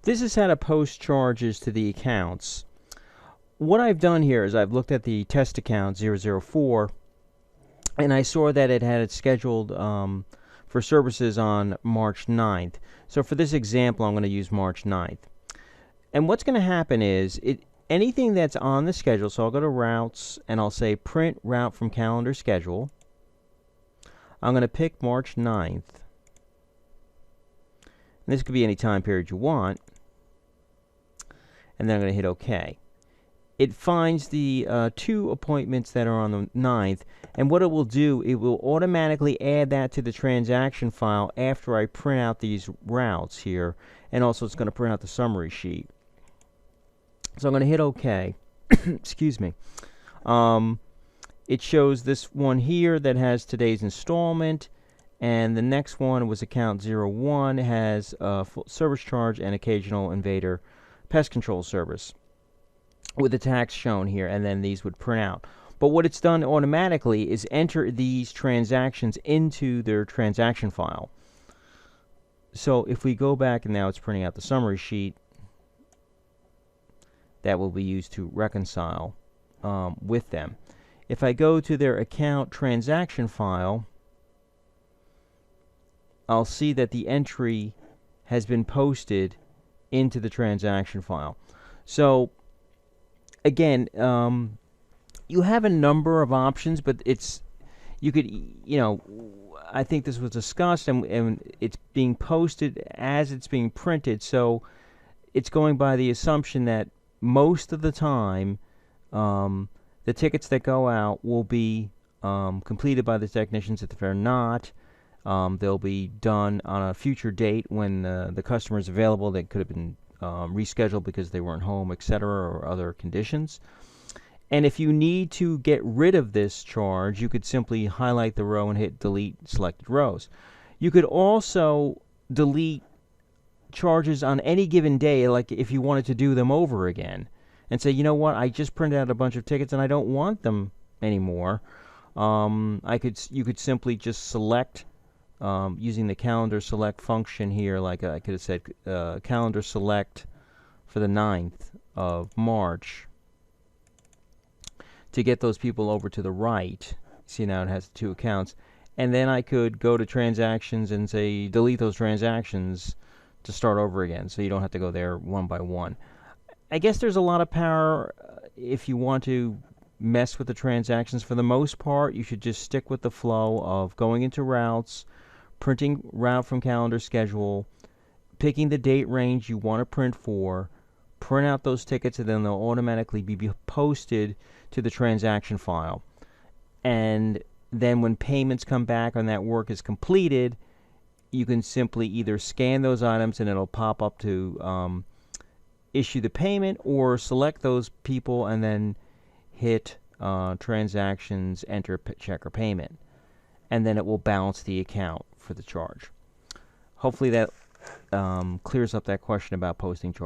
This is how to post charges to the accounts. What I've done here is I've looked at the test account 004, and I saw that it had it scheduled for services on March 9th. So for this example, I'm going to use March 9th. And what's going to happen is anything that's on the schedule, so I'll go to routes and I'll say print route from calendar schedule. I'm going to pick March 9th. And this could be any time period you want. And then I'm going to hit OK. It finds the 2 appointments that are on the 9th, and what it will do, it will automatically add that to the transaction file after I print out these routes here, and also it's going to print out the summary sheet. So I'm going to hit OK. Excuse me. It shows this one here that has today's installment, and the next one was account 01, has full service charge and occasional invader pest control service, with the tax shown here, and then these would print out. But what it's done automatically is enter these transactions into their transaction file. So if we go back, and now it's printing out the summary sheet, that will be used to reconcile with them. If I go to their account transaction file, I'll see that the entry has been posted into the transaction file. So again, you have a number of options, but you could, I think this was discussed, and it's being posted as it's being printed, so it's going by the assumption that most of the time the tickets that go out will be completed by the technicians. If they're not, they'll be done on a future date when the customer is available. They could have been rescheduled because they weren't home, etc., or other conditions. And if you need to get rid of this charge, you could simply highlight the row and hit delete selected rows. You could also delete charges on any given day, like if you wanted to do them over again, and say, you know what, I just printed out a bunch of tickets and I don't want them anymore. You could simply just select using the calendar select function here, like I could have said calendar select for the 9th of March to get those people over to the right. See, now it has 2 accounts. And then I could go to transactions and say delete those transactions to start over again, so you don't have to go there one by one. I guess there's a lot of power if you want to mess with the transactions. For the most part, you should just stick with the flow of going into routes, printing route from calendar schedule, picking the date range you want to print for, print out those tickets, and then they'll automatically be posted to the transaction file. And then when payments come back on that work is completed, you can simply either scan those items and it'll pop up to issue the payment, or select those people and then hit transactions, enter check or payment, and then it will balance the account for the charge. Hopefully that clears up that question about posting charge.